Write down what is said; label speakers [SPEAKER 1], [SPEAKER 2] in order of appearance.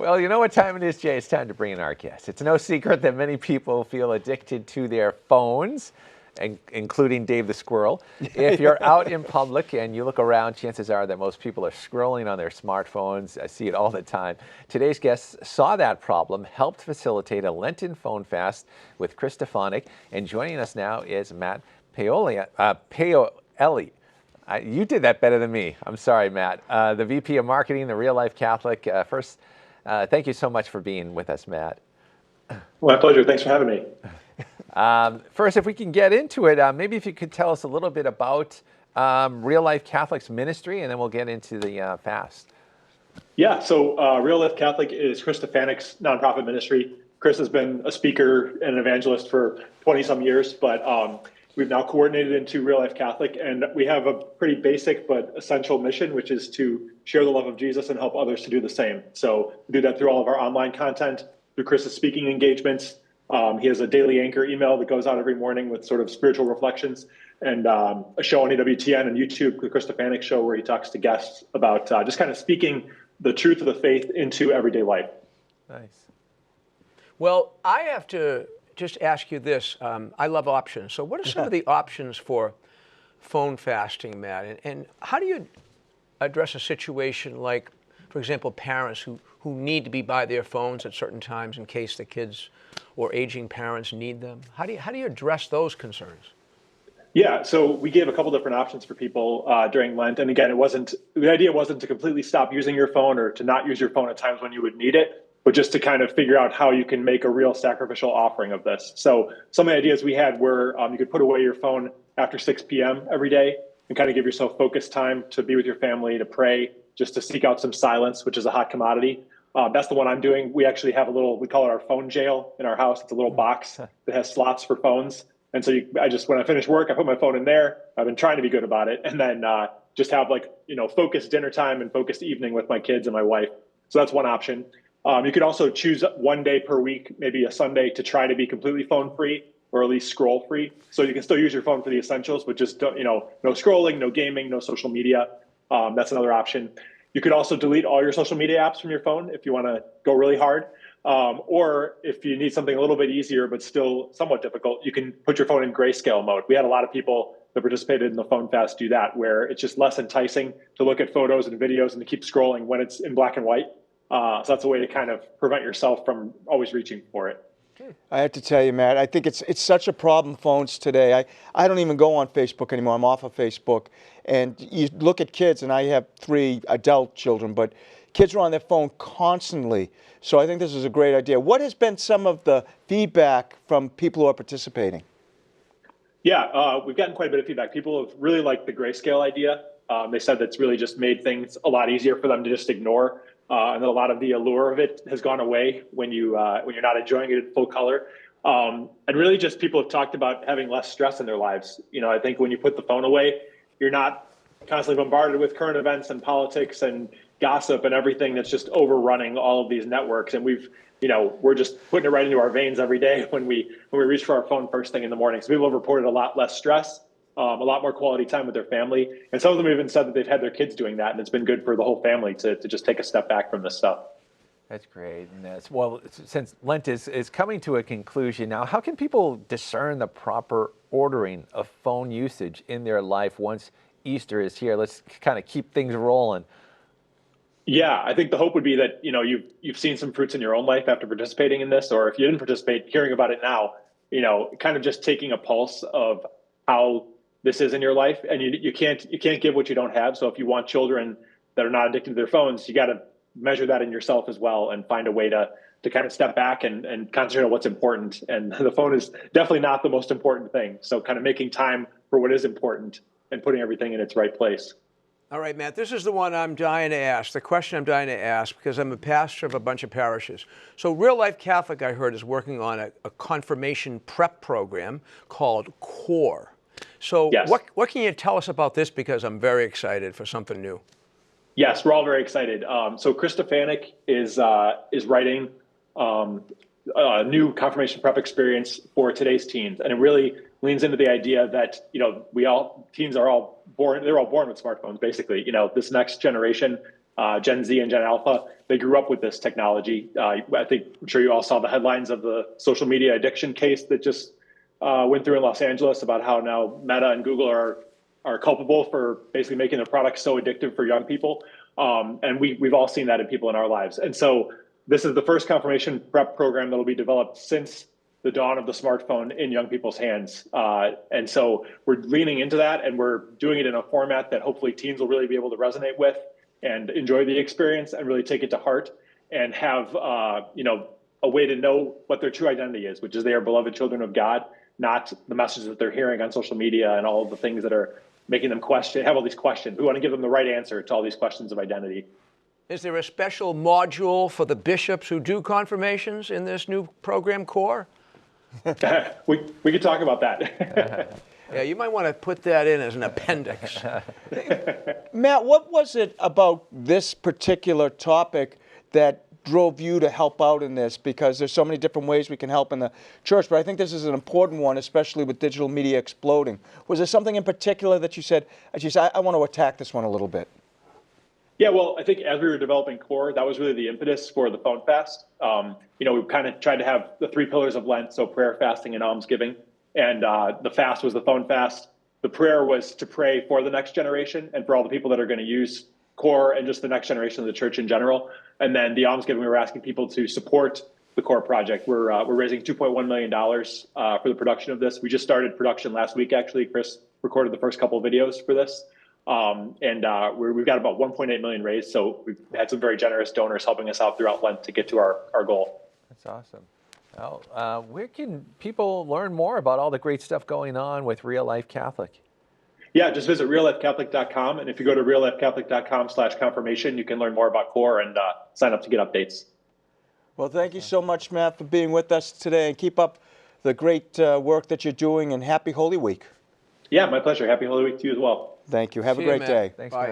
[SPEAKER 1] Well, you know what time it is, Jay? It's time to bring in our guest. It's no secret that many people feel addicted to their phones, including Dave the Squirrel. If you're out in public and you look around, chances are that most people are scrolling on their smartphones. I see it all the time. Today's guest saw that problem, helped facilitate a Lenten phone fast with Chris Stefanick, and joining us now is Matt Paolelli. You did that better than me. I'm sorry, Matt. The VP of Marketing, the Real Life Catholic. First, thank you so much for being with us, Matt.
[SPEAKER 2] My pleasure. Thanks for having me.
[SPEAKER 1] First, if we can get into it, maybe if you could tell us a little bit about Real Life Catholic's ministry, and then we'll get into the fast.
[SPEAKER 2] Yeah, so Real Life Catholic is Chris Stefanick's nonprofit ministry. Chris has been a speaker and an evangelist for 20-some years, but we've now coordinated into Real Life Catholic, and we have a pretty basic but essential mission, which is to share the love of Jesus and help others to do the same. So we do that through all of our online content, through Chris's speaking engagements. He has a daily anchor email that goes out every morning with sort of spiritual reflections, and a show on EWTN and YouTube, the Chris Stefanick Show, where he talks to guests about just kind of speaking the truth of the faith into everyday life.
[SPEAKER 1] Nice.
[SPEAKER 3] Well, I have to just ask you this. I love options. So what are some of the options for phone fasting, Matt? And how do you address a situation like, for example, parents who need to be by their phones at certain times in case the kids or aging parents need them? How do you address those concerns?
[SPEAKER 2] Yeah, so we gave a couple different options for people during Lent. And again, the idea wasn't to completely stop using your phone or to not use your phone at times when you would need it, but just to kind of figure out how you can make a real sacrificial offering of this. So some of the ideas we had were you could put away your phone after 6 p.m. every day and kind of give yourself focused time to be with your family, to pray, just to seek out some silence, which is a hot commodity. That's the one I'm doing. We actually have we call it our phone jail in our house. It's a little box that has slots for phones. And so when I finish work, I put my phone in there. I've been trying to be good about it. And then just have focused dinner time and focused evening with my kids and my wife. So that's one option. You could also choose one day per week, maybe a Sunday, to try to be completely phone free or at least scroll free. So you can still use your phone for the essentials, but just don't, no scrolling, no gaming, no social media. That's another option. You could also delete all your social media apps from your phone if you want to go really hard. Or if you need something a little bit easier, but still somewhat difficult, you can put your phone in grayscale mode. We had a lot of people that participated in the phone fast do that, where it's just less enticing to look at photos and videos and to keep scrolling when it's in black and white. So that's a way to kind of prevent yourself from always reaching for it.
[SPEAKER 4] I have to tell you, Matt, I think it's such a problem, phones today. I don't even go on Facebook anymore. I'm off of Facebook. And you look at kids, and I have 3 adult children, but kids are on their phone constantly. So I think this is a great idea. What has been some of the feedback from people who are participating?
[SPEAKER 2] Yeah, we've gotten quite a bit of feedback. People have really liked the grayscale idea. They said that's really just made things a lot easier for them to just ignore. And that a lot of the allure of it has gone away when you're not enjoying it in full color. And really just people have talked about having less stress in their lives. I think when you put the phone away, you're not constantly bombarded with current events and politics and gossip and everything that's just overrunning all of these networks. And we're just putting it right into our veins every day when we reach for our phone first thing in the morning. So people have reported a lot less stress, a lot more quality time with their family. And some of them even said that they've had their kids doing that, and it's been good for the whole family to just take a step back from this stuff.
[SPEAKER 1] That's great. And since Lent is coming to a conclusion now, how can people discern the proper ordering of phone usage in their life once Easter is here? Let's kind of keep things rolling.
[SPEAKER 2] Yeah, I think the hope would be that you've seen some fruits in your own life after participating in this, or if you didn't participate, hearing about it now, kind of just taking a pulse of how this is in your life. And you can't give what you don't have. So if you want children that are not addicted to their phones, you got to measure that in yourself as well and find a way to kind of step back and concentrate on what's important. And the phone is definitely not the most important thing. So kind of making time for what is important and putting everything in its right place.
[SPEAKER 3] All right, Matt, this is the one I'm dying to ask, the question I'm dying to ask, because I'm a pastor of a bunch of parishes. So Real Life Catholic, I heard, is working on a confirmation prep program called CORE. So
[SPEAKER 2] yes.
[SPEAKER 3] What can you tell us about this? Because I'm very excited for something new.
[SPEAKER 2] Yes, we're all very excited. So Chris Stefanick is writing a new confirmation prep experience for today's teens, and it really leans into the idea that teens are all born. They're all born with smartphones, basically. This next generation Gen Z and Gen Alpha, they grew up with this technology. I'm sure you all saw the headlines of the social media addiction case that just went through in Los Angeles about how now Meta and Google are culpable for basically making their products so addictive for young people. And we've all seen that in people in our lives. And so this is the first confirmation prep program that will be developed since the dawn of the smartphone in young people's hands. And so we're leaning into that, and we're doing it in a format that hopefully teens will really be able to resonate with and enjoy the experience and really take it to heart and have a way to know what their true identity is, which is they are beloved children of God, not the messages that they're hearing on social media and all of the things that are making them have all these questions. We want to give them the right answer to all these questions of identity.
[SPEAKER 3] Is there a special module for the bishops who do confirmations in this new program, Core?
[SPEAKER 2] We could talk about that.
[SPEAKER 3] Yeah, you might want to put that in as an appendix.
[SPEAKER 4] Matt, what was it about this particular topic that drove you to help out in this? Because there's so many different ways we can help in the church, but I think this is an important one, especially with digital media exploding. Was there something in particular that you said, I want to attack this one a little bit?
[SPEAKER 2] Yeah, well, I think as we were developing Core, that was really the impetus for the Phone Fast. We kind of tried to have the 3 pillars of Lent, so prayer, fasting, and almsgiving. And the fast was the Phone Fast. The prayer was to pray for the next generation and for all the people that are going to use Core and just the next generation of the church in general. And then the almsgiving, we were asking people to support the Core project. We're raising $2.1 million for the production of this. We just started production last week, actually. Chris recorded the first couple of videos for this. We've got about 1.8 million raised. So we've had some very generous donors helping us out throughout Lent to get to our goal.
[SPEAKER 1] That's awesome. Well, where can people learn more about all the great stuff going on with Real Life Catholic?
[SPEAKER 2] Yeah, just visit reallifecatholic.com. And if you go to reallifecatholic.com/confirmation, you can learn more about Core and sign up to get updates.
[SPEAKER 4] Well, thank you so much, Matt, for being with us today, and keep up the great work that you're doing, and happy Holy Week.
[SPEAKER 2] Yeah, my pleasure. Happy Holy Week to you as well.
[SPEAKER 4] Thank you. Have
[SPEAKER 3] See
[SPEAKER 4] a
[SPEAKER 3] you,
[SPEAKER 4] great
[SPEAKER 3] Matt.
[SPEAKER 4] day.
[SPEAKER 1] Thanks,
[SPEAKER 3] Bye.
[SPEAKER 1] Matt.